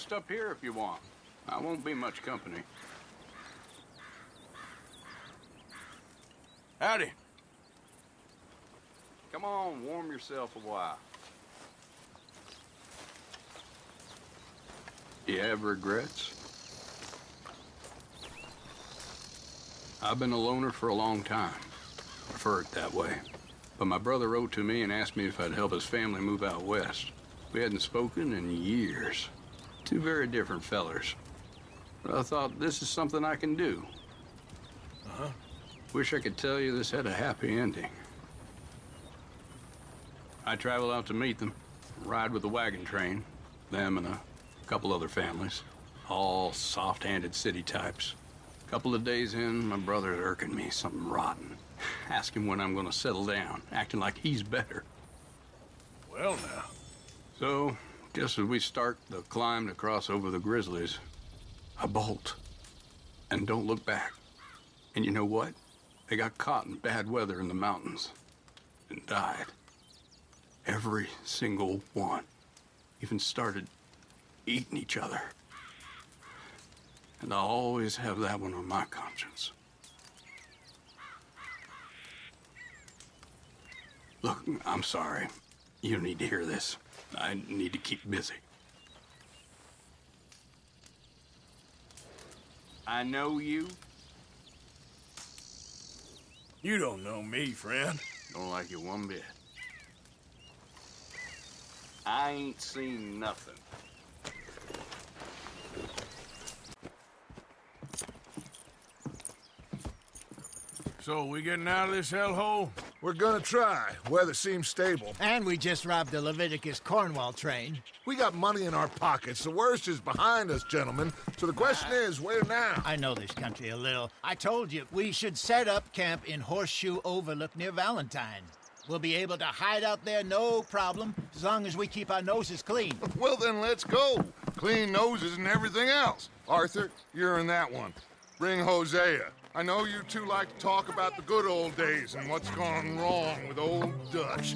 rest up here if you want. I won't be much company. Howdy. Come on, warm yourself a while. You have regrets? I've been a loner for a long time. Prefer it that way. But my brother wrote to me and asked me if I'd help his family move out west. We hadn't spoken in years. Two very different fellers. But I thought, this is something I can do. Uh-huh. Wish I could tell you this had a happy ending. I traveled out to meet them, ride with the wagon train, them and a couple other families, all soft-handed city types. Couple of days in, my brother's irking me something rotten. Asking when I'm gonna settle down, acting like he's better. Well now. So, just as we start the climb to cross over the Grizzlies, I bolt and don't look back. And you know what? They got caught in bad weather in the mountains and died. Every single one. Even started eating each other. And I'll always have that one on my conscience. Look, I'm sorry. You don't need to hear this. I need to keep busy. I know you. You don't know me, friend. Don't like you one bit. I ain't seen nothing. So, we getting out of this hellhole? We're gonna try. Weather seems stable. And we just robbed the Leviticus Cornwall train. We got money in our pockets. The worst is behind us, gentlemen. So the question is, where now? I know this country a little. I told you, we should set up camp in Horseshoe Overlook near Valentine. We'll be able to hide out there no problem, as long as we keep our noses clean. Well, then let's go. Clean noses and everything else. Arthur, you're in that one. Bring Hosea. I know you two like to talk about the good old days and what's gone wrong with old Dutch.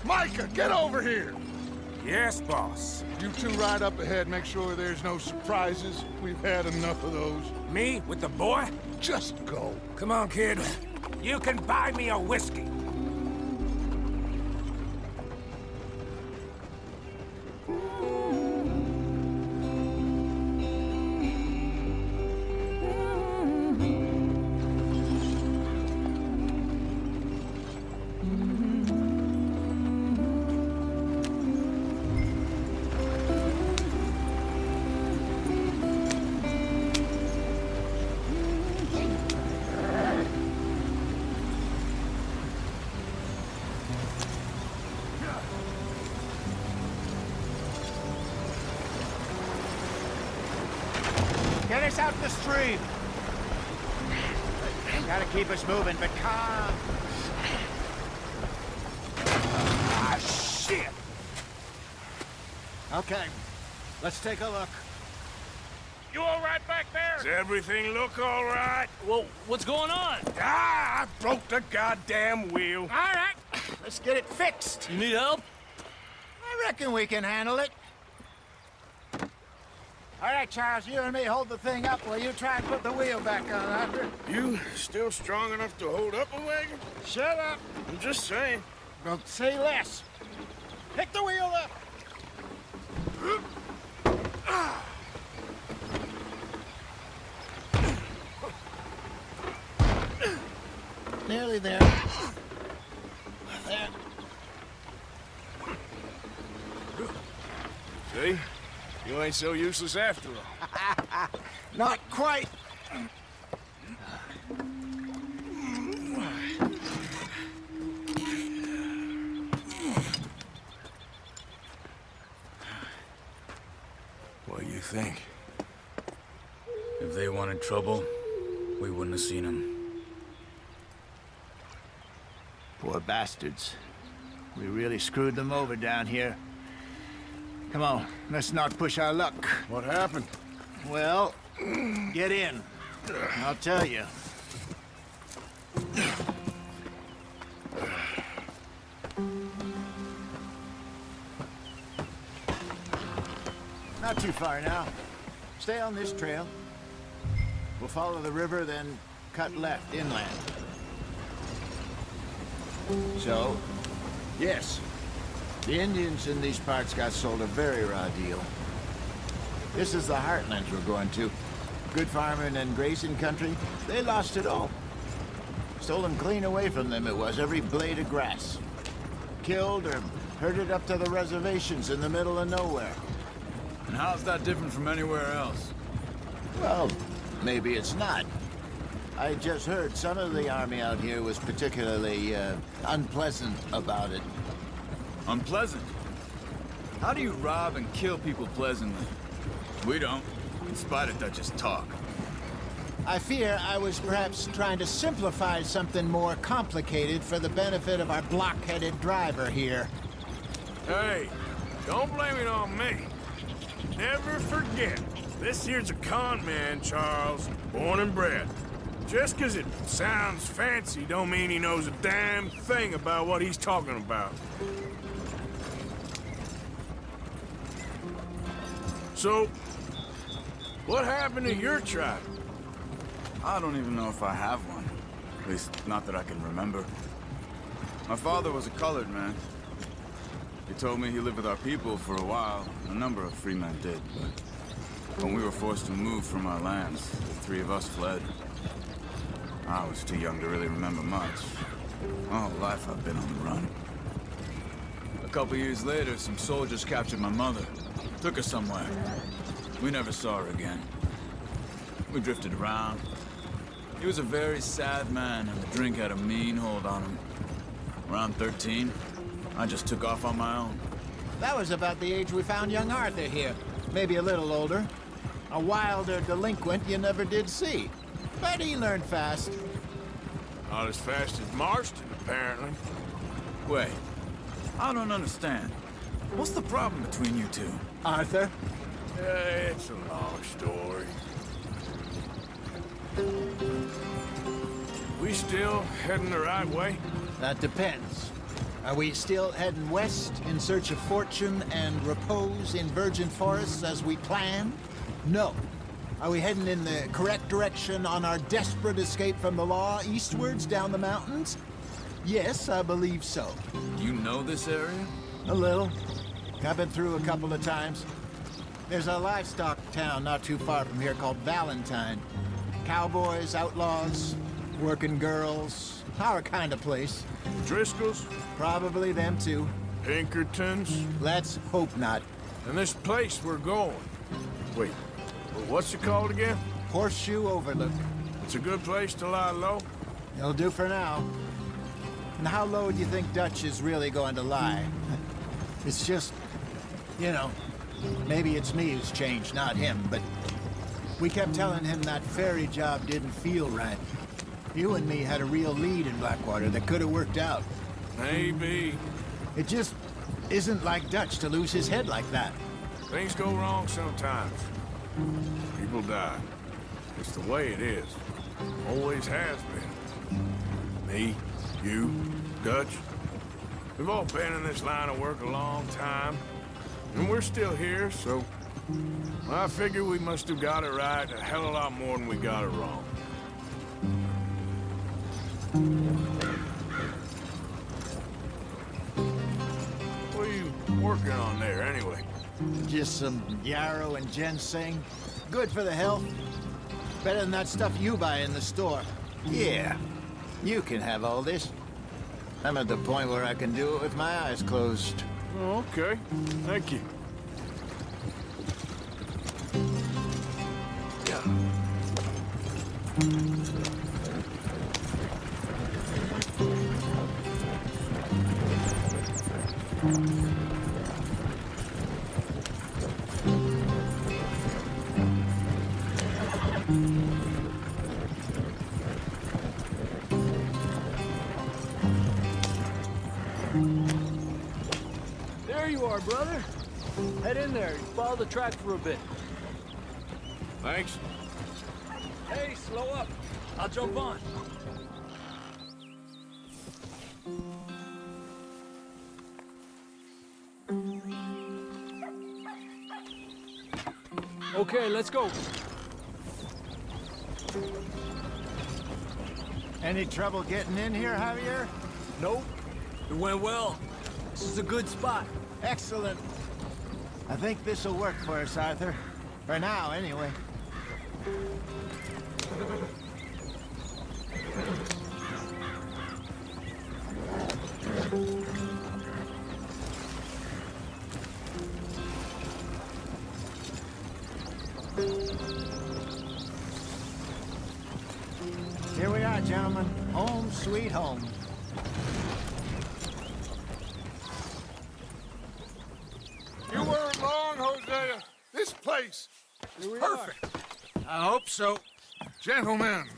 Micah, get over here! Yes, boss. You two ride up ahead, make sure there's no surprises. We've had enough of those. Me with the boy? Just go. Come on, kid. You can buy me a whiskey. Get us out the stream. Gotta keep us moving, but calm. Ah, shit! Okay, let's take a look. You all right back there? Does everything look all right? Well, what's going on? Ah, I broke the goddamn wheel. All right, let's get it fixed. You need help? I reckon we can handle it. All right, Charles, you and me hold the thing up while you try and put the wheel back on, Arthur. You still strong enough to hold up a wagon? Shut up. I'm just saying. Don't say less. Pick the wheel up. Nearly there. There. See? You ain't so useless after all. Not quite. What do you think? If they wanted trouble, we wouldn't have seen them. Poor bastards. We really screwed them over down here. Come on, let's not push our luck. What happened? Well, get in. I'll tell you. Not too far now. Stay on this trail. We'll follow the river, then cut left inland. So, yes, the Indians in these parts got sold a very raw deal. This is the heartlands we're going to. Good farming and grazing country, they lost it all. Stolen clean away from them it was, every blade of grass. Killed or herded up to the reservations in the middle of nowhere. And how's that different from anywhere else? Well, maybe it's not. I just heard some of the army out here was particularly, unpleasant about it. Unpleasant? How do you rob and kill people pleasantly? We don't, in spite of Dutch's talk. I fear I was perhaps trying to simplify something more complicated for the benefit of our block-headed driver here. Hey, don't blame it on me. Never forget, this here's a con man, Charles, born and bred. Just 'cause it sounds fancy don't mean he knows a damn thing about what he's talking about. So, what happened to your tribe? I don't even know if I have one. At least, not that I can remember. My father was a colored man. He told me he lived with our people for a while. A number of free men did, but when we were forced to move from our lands, the three of us fled. I was too young to really remember much. My whole life I've been on the run. A couple years later, some soldiers captured my mother. Took her somewhere. We never saw her again. We drifted around. He was a very sad man, and the drink had a mean hold on him. Around 13, I just took off on my own. That was about the age we found young Arthur here. Maybe a little older. A wilder delinquent you never did see. But he learned fast. Not as fast as Marston, apparently. Wait, I don't understand. What's the problem between you two? Arthur? It's a long story. We still heading the right way? That depends. Are we still heading west in search of fortune and repose in virgin forests as we planned? No. Are we heading in the correct direction on our desperate escape from the law eastwards down the mountains? Yes, I believe so. You know this area? A little. I've been through a couple of times. There's a livestock town not too far from here called Valentine. Cowboys, outlaws, working girls, our kind of place. Driscoll's? Probably them too. Pinkertons? Let's hope not. And this place we're going. Wait, what's it called again? Horseshoe Overlook. It's a good place to lie low? It'll do for now. And how low do you think Dutch is really going to lie? It's just, you know, maybe it's me who's changed, not him, but we kept telling him that ferry job didn't feel right. You and me had a real lead in Blackwater that could have worked out. Maybe. It just isn't like Dutch to lose his head like that. Things go wrong sometimes. People die. It's the way it is. Always has been. Me, you, Dutch. We've all been in this line of work a long time. And we're still here, so... I figure we must have got it right a hell of a lot more than we got it wrong. working on there, anyway? Just some yarrow and ginseng. Good for the health. Better than that stuff you buy in the store. Yeah, you can have all this. I'm at the point where I can do it with my eyes closed. Oh, okay. Thank you. There you are, brother. Head in there. Follow the track for a bit. Thanks. Hey, slow up. I'll jump on. Okay, let's go. Any trouble getting in here, Javier? Nope. It went well. This is a good spot. Excellent. I think this'll work for us, Arthur. For now, anyway. Here we are, gentlemen. Home sweet home. You weren't wrong, Hosea. This place is perfect. I hope so. Gentlemen,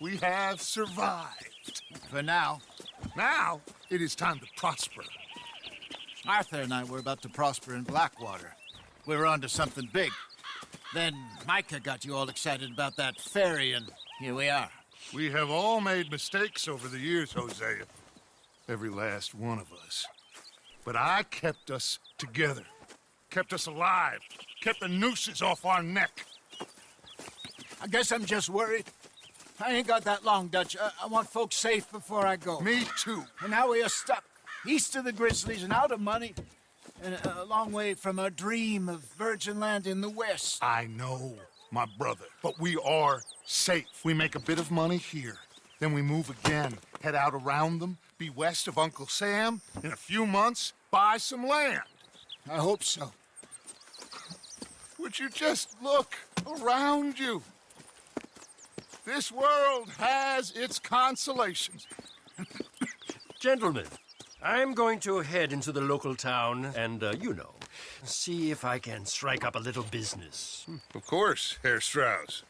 we have survived. For now. Now, it is time to prosper. Arthur and I were about to prosper in Blackwater. We were onto something big. Then Micah got you all excited about that ferry, and here we are. We have all made mistakes over the years, Hosea. Every last one of us. But I kept us together. Kept us alive. Kept the nooses off our neck. I guess I'm just worried. I ain't got that long, Dutch. I want folks safe before I go. Me too. And now we are stuck, east of the Grizzlies and out of money, and a long way from our dream of virgin land in the west. I know, my brother. But we are safe. We make a bit of money here. Then we move again, head out around them, be west of Uncle Sam. In a few months, buy some land. I hope so. Would you just look around you? This world has its consolations. Gentlemen, I'm going to head into the local town and, see if I can strike up a little business. Of course, Herr Strauss.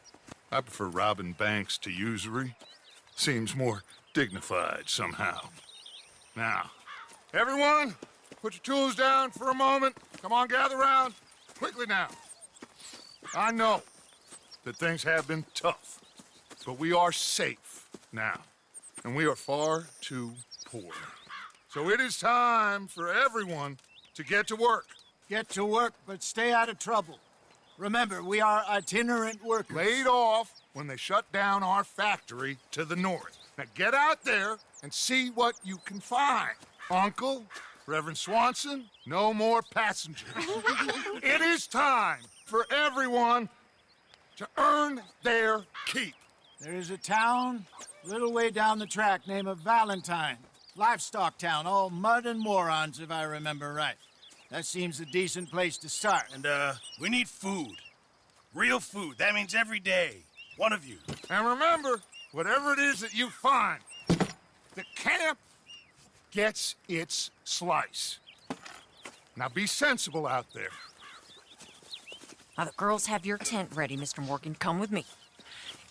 I prefer robbing banks to usury. Seems more dignified somehow. Now, everyone, put your tools down for a moment. Come on, gather round. Quickly now. I know that things have been tough, but we are safe now, and we are far too poor. So it is time for everyone to get to work. Get to work, but stay out of trouble. Remember, we are itinerant workers. Laid off when they shut down our factory to the north. Now get out there and see what you can find. Uncle, Reverend Swanson, no more passengers. It is time for everyone to earn their keep. There is a town a little way down the track named Valentine. Livestock town, all mud and morons, if I remember right. That seems a decent place to start. And, we need food. Real food. That means every day. One of you. And remember, whatever it is that you find, the camp gets its slice. Now be sensible out there. Now, the girls have your tent ready, Mr. Morgan. Come with me.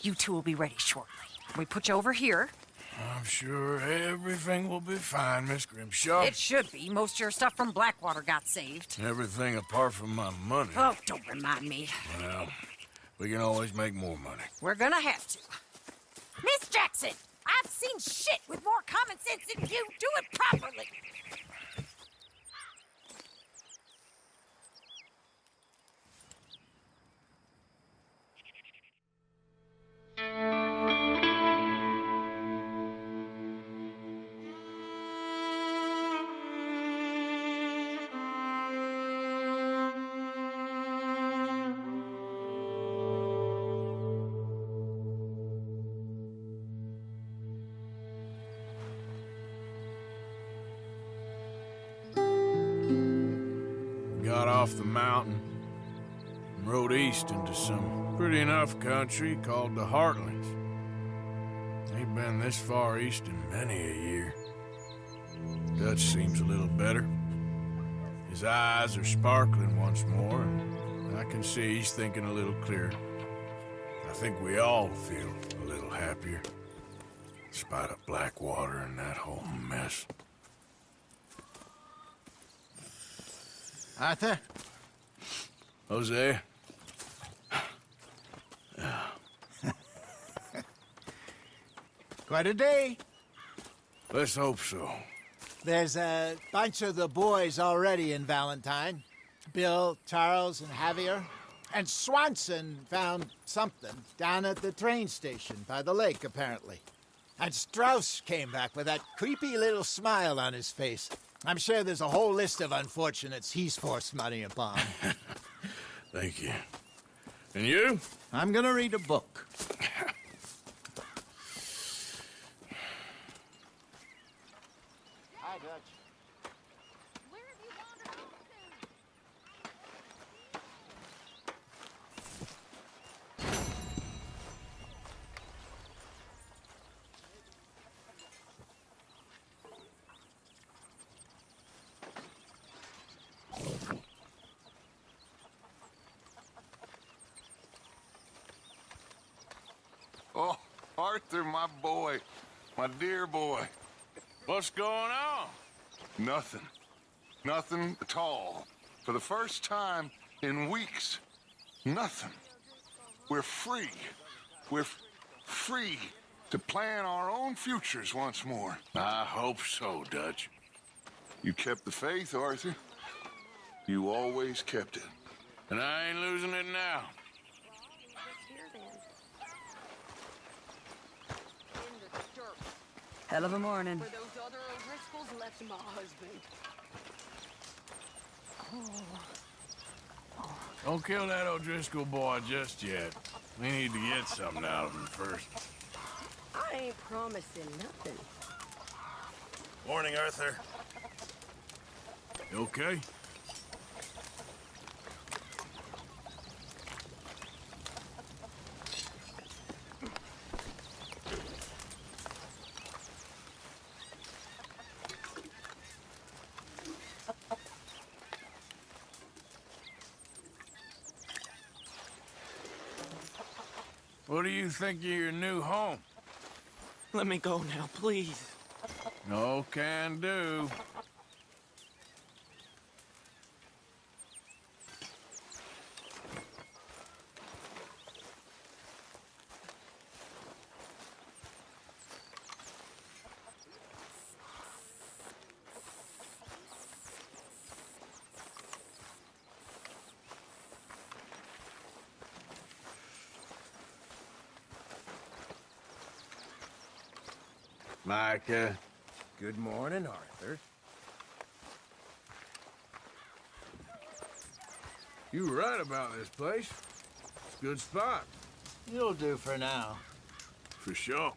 You two will be ready shortly. We put you over here. I'm sure everything will be fine, Miss Grimshaw. It should be. Most of your stuff from Blackwater got saved. Everything apart from my money. Oh, don't remind me. Well, we can always make more money. We're gonna have to. Miss Jackson, I've seen shit with more common sense than you. Do it properly. off the mountain and rode east into some pretty enough country called the Heartlands. Ain't been this far east in many a year. Dutch seems a little better. His eyes are sparkling once more, and I can see he's thinking a little clearer. I think we all feel a little happier, in spite of Blackwater and that whole mess. Arthur? Jose? Quite a day. Let's hope so. There's a bunch of the boys already in Valentine. Bill, Charles, and Javier. And Swanson found something down at the train station by the lake, apparently. And Strauss came back with that creepy little smile on his face. I'm sure there's a whole list of unfortunates he's forced money upon. Thank you. And you? I'm gonna read a book. Hi, Dutch. Oh, Arthur, my boy. My dear boy. What's going on? Nothing. Nothing at all. For the first time in weeks. Nothing. We're free. We're free to plan our own futures once more. I hope so, Dutch. You kept the faith, Arthur. You always kept it. And I ain't losing it now. Hell of a morning. Where those other O'Driscolls left my husband. Don't kill that O'Driscoll boy just yet. We need to get something out of him first. I ain't promising nothing. Morning, Arthur. You okay? What do you think of your new home? Let me go now, please. No can do. Micah. Good morning, Arthur. You were right about this place. It's a good spot. You'll do for now. For sure.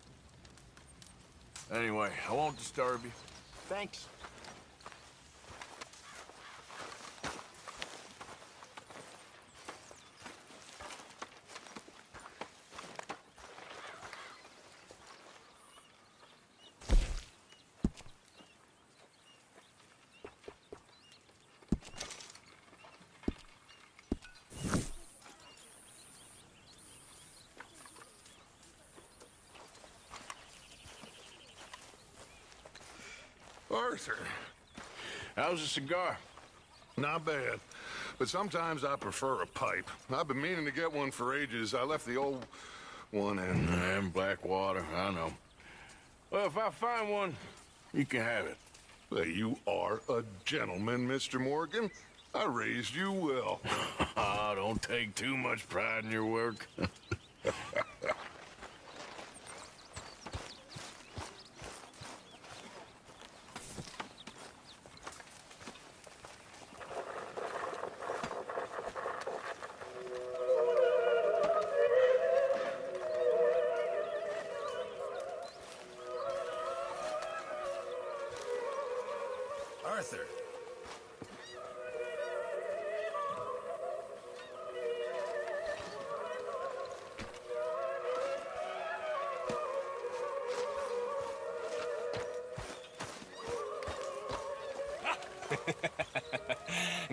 Anyway, I won't disturb you. Thanks. Arthur. How's a cigar? Not bad. But sometimes I prefer a pipe. I've been meaning to get one for ages. I left the old one in... And Blackwater, I know. Well, if I find one, you can have it. Well, you are a gentleman, Mr. Morgan. I raised you well. Ah, don't take too much pride in your work. Arthur.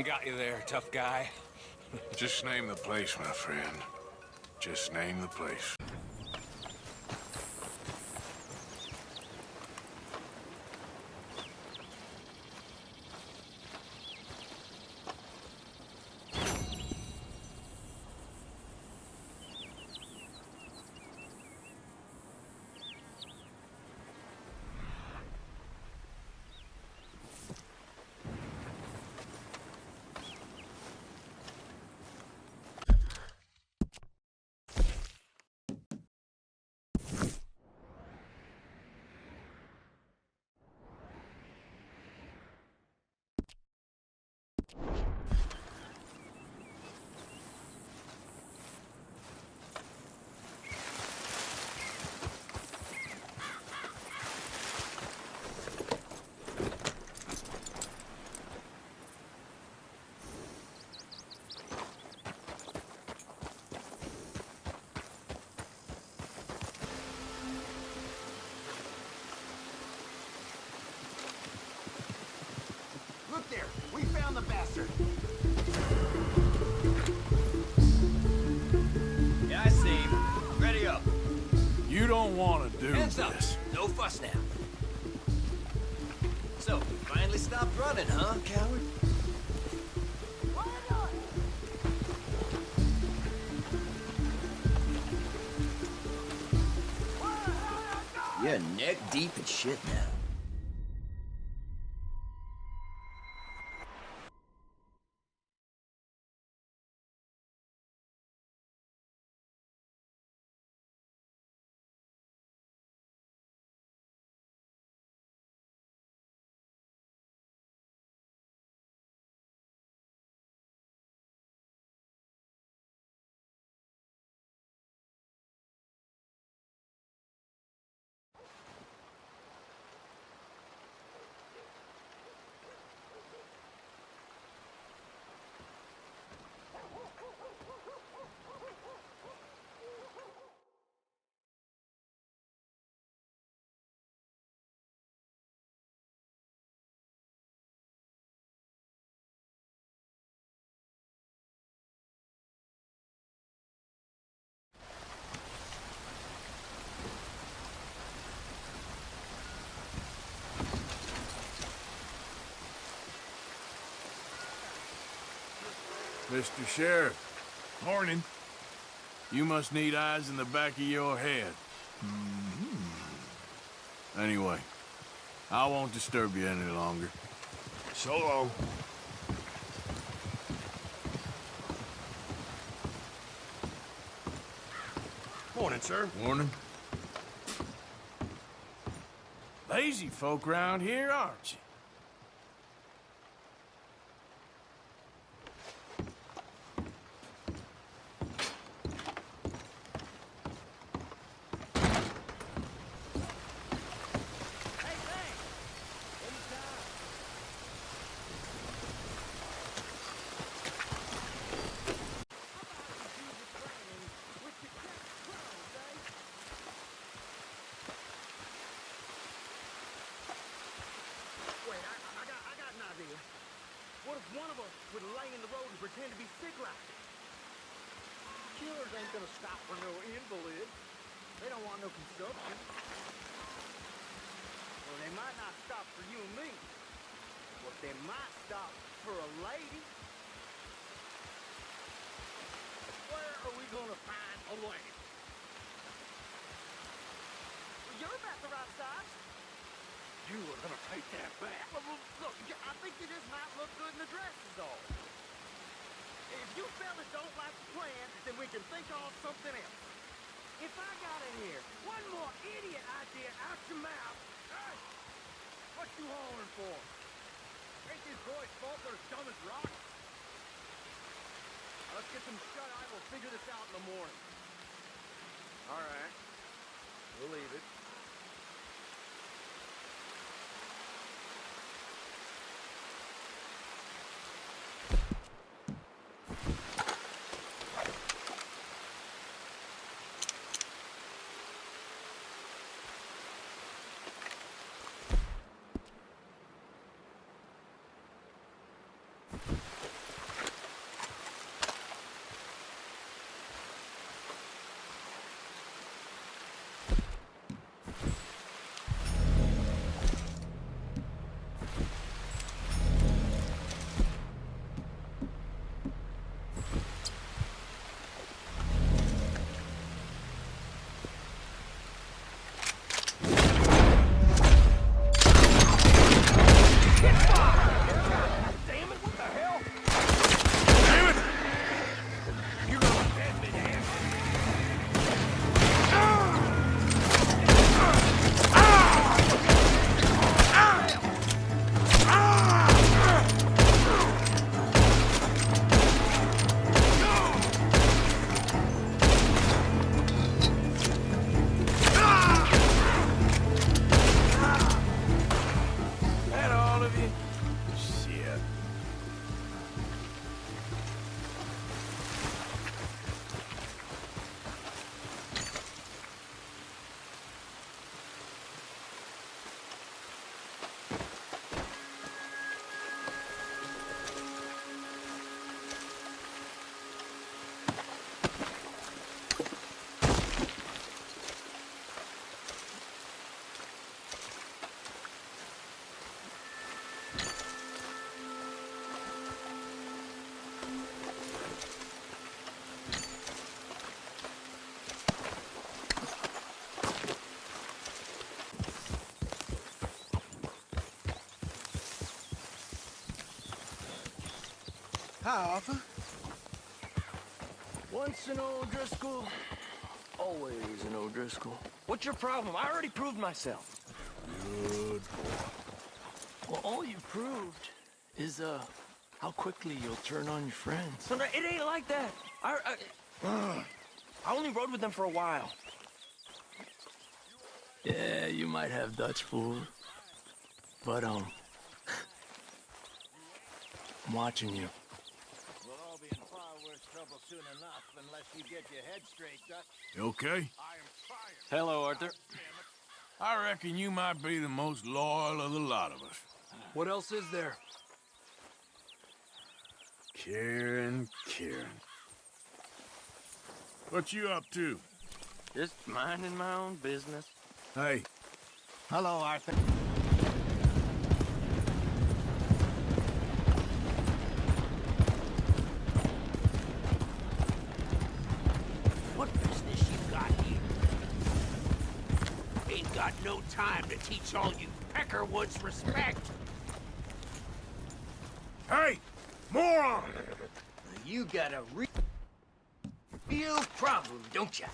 Got you there, tough guy. Just name the place, my friend. Just name the place. Look there! We found the bastard! Yeah, I see him. Ready up. You don't want to do Hands up. this. No fuss now. So, finally stopped running, huh, coward? You're neck deep in shit now. Mr. Sheriff. Morning. You must need eyes in the back of your head. Anyway, I won't disturb you any longer. So long. Morning, sir. Morning. Lazy folk round here, aren't you? Wait, I got an idea. What if one of us would lay in the road and pretend to be sick like it? Killers ain't gonna stop for no invalid. They don't want no consumption. Well, they might not stop for you and me, but they might stop for a lady. Where are we gonna find a lady? Well, you're about the right size. You are gonna take that back. Well, look, I think you just might look good in the dress is all. If you fellas don't like the plan, then we can think on something else. If I got in here, one more idiot idea out your mouth. Hey, what you hollering for? Ain't these boys' fault they're as dumb as rocks? Let's get them shut eye. We'll figure this out in the morning. All right. We'll leave it. That all of you? Shit. Hi, Arthur. Once an O'Driscoll, always an O'Driscoll. What's your problem? I already proved myself. Good boy. Well, all you proved is, how quickly you'll turn on your friends. No, it ain't like that. I only rode with them for a while. Yeah, you might have Dutch fooled. But, I'm watching you. We'll all be in far worse trouble soon enough unless you get your head straight, Dutch. You okay? Hello, Arthur. I reckon you might be the most loyal of the lot of us. What else is there? Kieran. What you up to? Just minding my own business. Hey, Hello, Arthur. What business you got here? Ain't got no time to teach all you Peckerwoods respect. hey, moron! You got a real problem, don't you?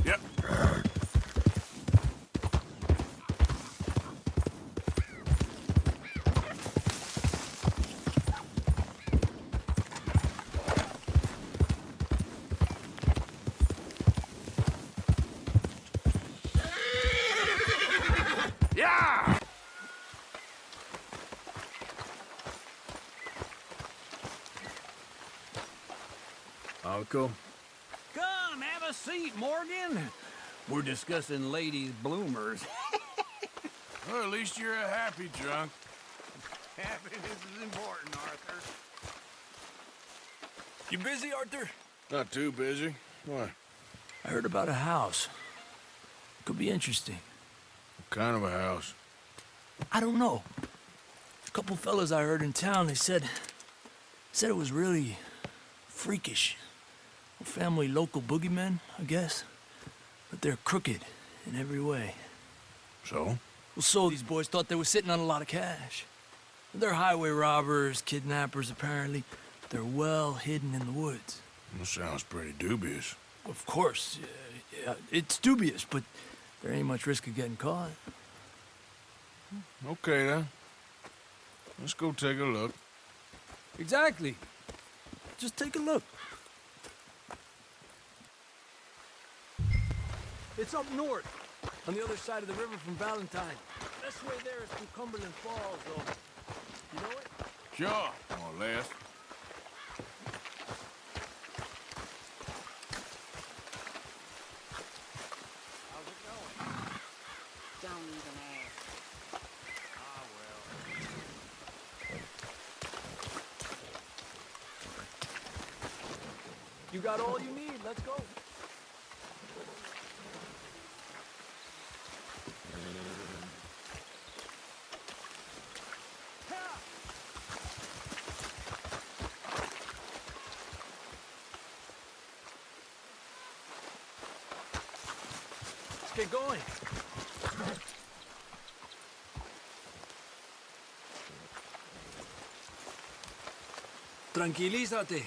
Yep. Yeah! Uncle? Come, have a seat, Morgan. We're discussing ladies' bloomers. Well, at least you're a happy drunk. Happiness is important, Arthur. You busy, Arthur? Not too busy. What? I heard about a house. Could be interesting. kind of a house? I don't know. A couple fellas I heard in town, they said it was really freakish. A family local boogeymen, I guess. But they're crooked in every way. So? Well, so these boys thought they were sitting on a lot of cash. They're highway robbers, kidnappers, apparently. They're well hidden in the woods. That sounds pretty dubious. Of course, yeah, it's dubious, but there ain't much risk of getting caught. Okay, then. Let's go take a look. Exactly. Just take a look. It's up north, on the other side of the river from Valentine. Best way there is through Cumberland Falls, though. You know it? Sure, more or less. How's it going? Don't even ask. Ah, well. You got all you need. Let's go. Let's get going. Tranquilízate.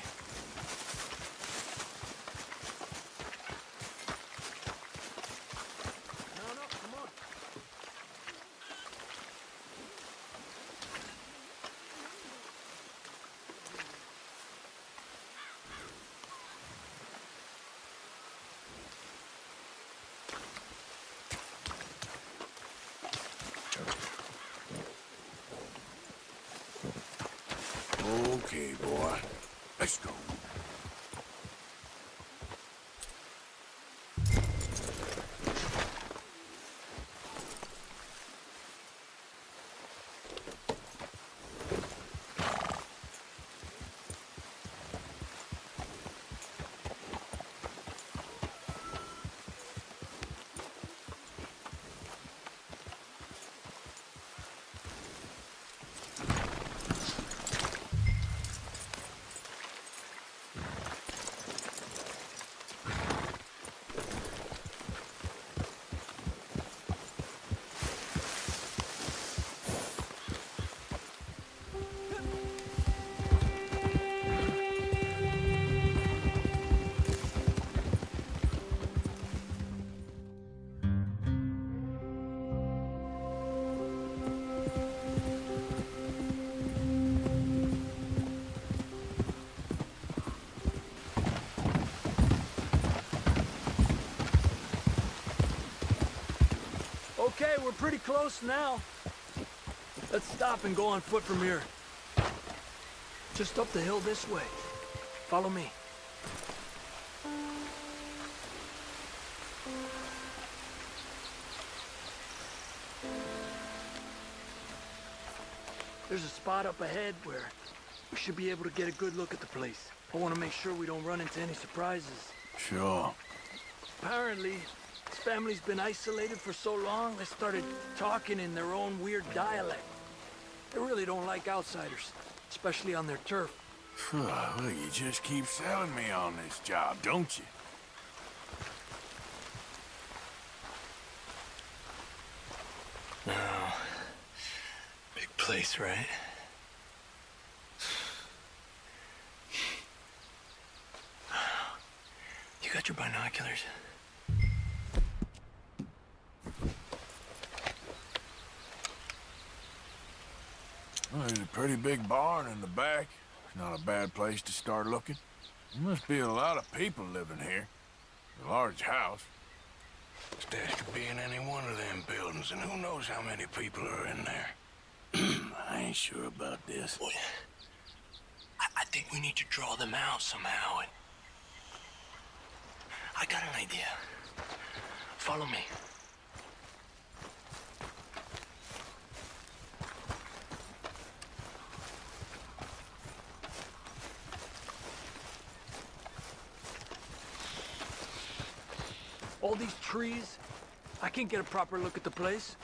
No, come on. Okay, boy. Let's go. Okay, we're pretty close now. Let's stop and go on foot from here. Just up the hill this way. Follow me. There's a spot up ahead where we should be able to get a good look at the place. I want to make sure we don't run into any surprises. Sure. Apparently, this family's been isolated for so long, they started talking in their own weird dialect. They really don't like outsiders, especially on their turf. Well, you just keep selling me on this job, don't you? No. Big place, right? You got your binoculars? Well, there's a pretty big barn in the back. Not a bad place to start looking. There must be a lot of people living here. A large house. Stash could be in any one of them buildings, and who knows how many people are in there. I ain't sure about this. Boy, I think we need to draw them out somehow. I got an idea. Follow me. All these trees, I can get a proper look at the place.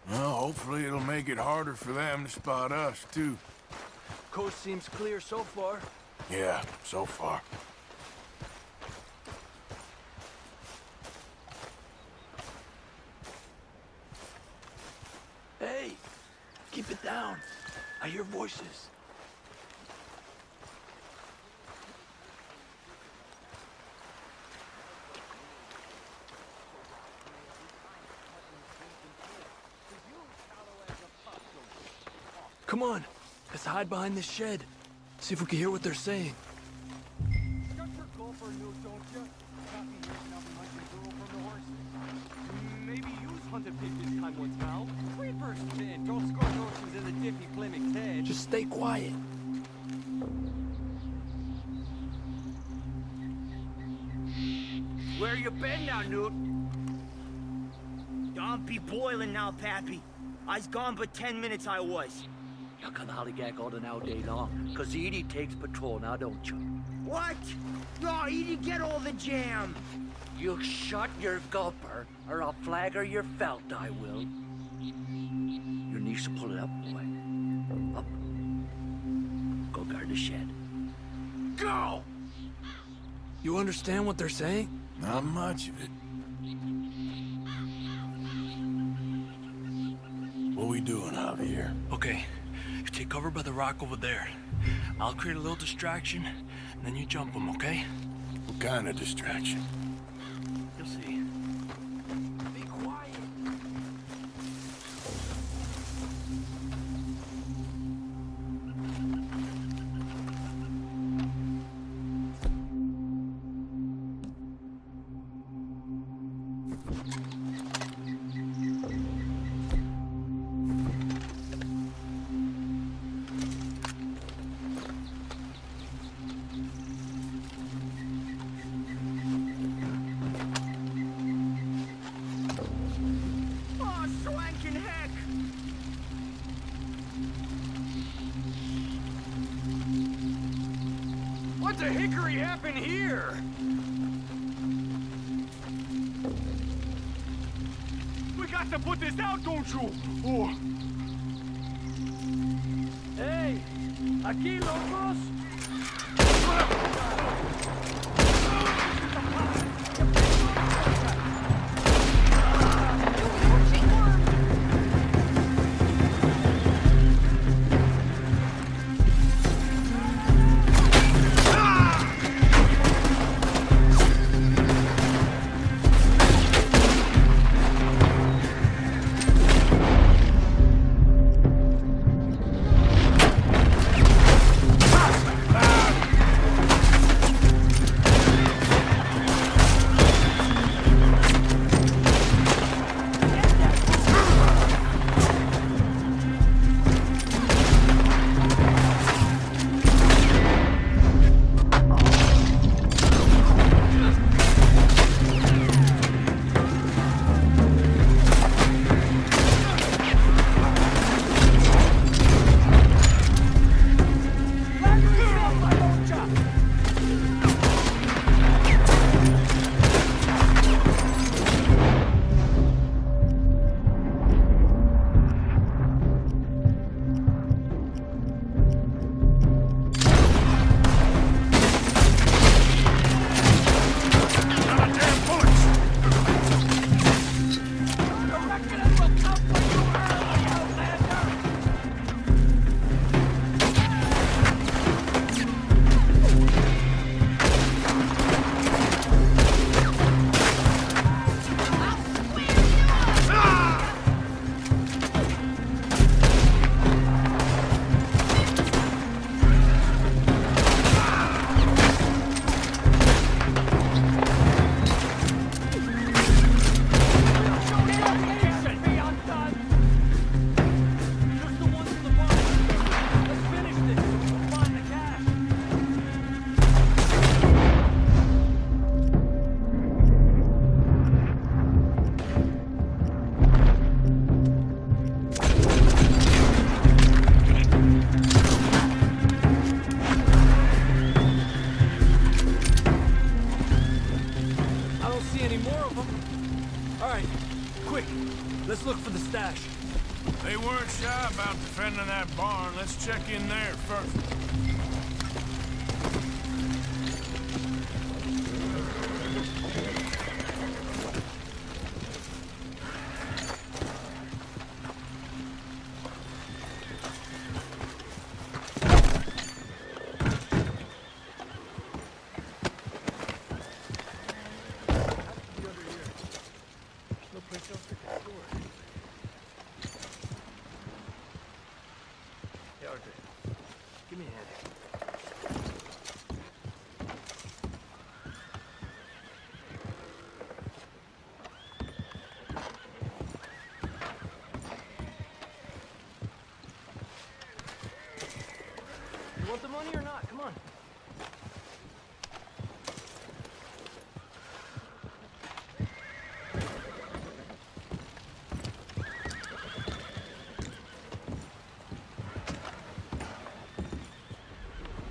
Well, hopefully it'll make it harder for them to spot us, too. Coast seems clear so far. Yeah, so far. Hey, keep it down. I hear voices. Come on, let's hide behind this shed. See if we can hear what they're saying. Got your gopher news, don't you? Got me hearing up much girl from the horses. Maybe you's hunted pig this time once, pal. Creepers, man. Don't score notions in the Diffie Plymouth's head. Just stay quiet. Where you been now, Newt? Don't be boiling now, Pappy. I's gone but 10 minutes I was. You can hollygag all the now day long, 'cause Edie takes patrol now, don't you? What? No, Edie, get all the jam. You shut your gulper, or I'll flagger your felt, I will. Your niece will pull it up, boy. Up. Go guard the shed. Go! You understand what they're saying? Not much of it. What we doing, Javier? Okay, you take cover by the rock over there. I'll create a little distraction, and then you jump them, okay? What kind of distraction? You'll see. Be quiet. Oh, swanking heck! What the hickory happened here? We got to put this out, don't you? Oh. Hey, aquí, locos. Let's look for the stash. They weren't shy about defending that barn. Let's check in there first. Hey, Arthur. Give me a hand. You want the money or not? Come on.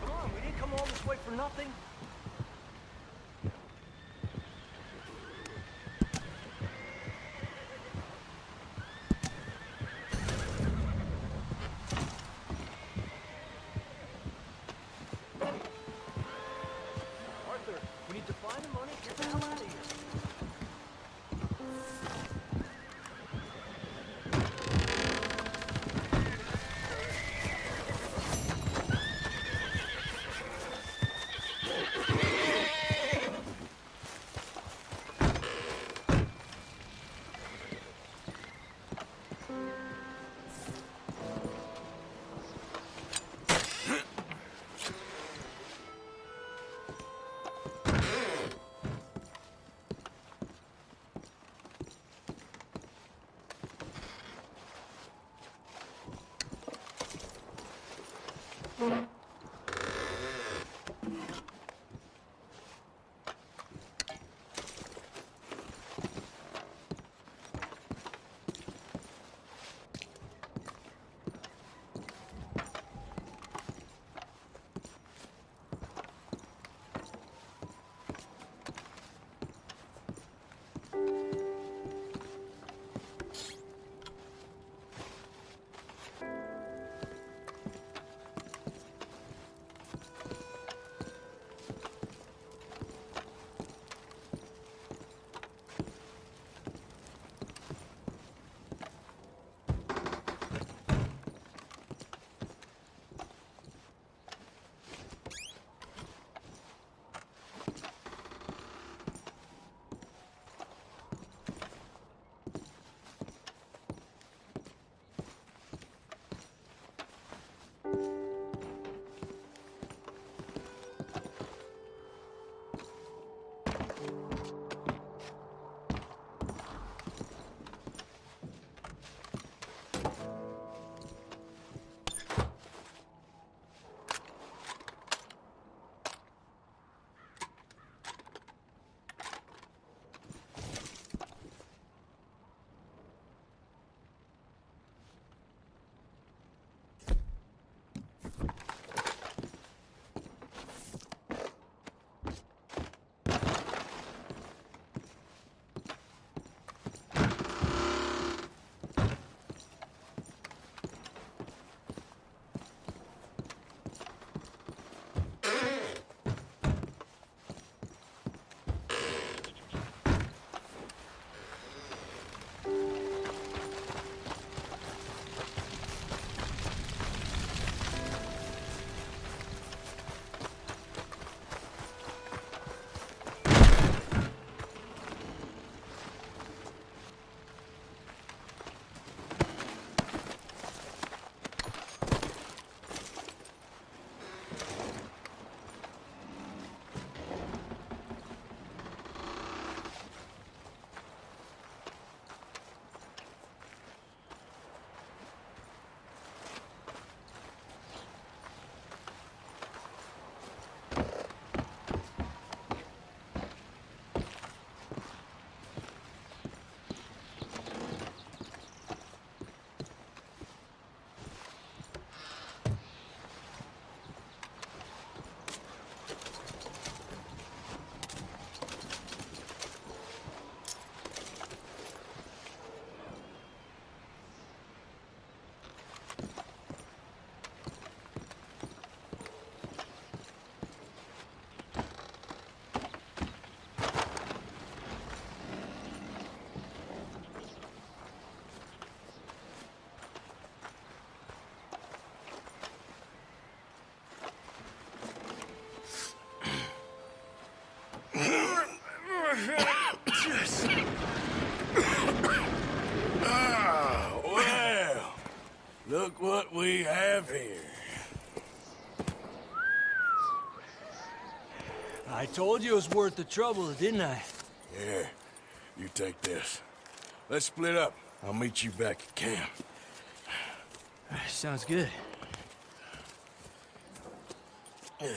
Come on, we didn't come all this way for nothing. Arthur, we need to find the money. Get the hell out of here. we have here? I told you it was worth the trouble, didn't I? Here, you take this. Let's split up. I'll meet you back at camp. Sounds good. Yeah.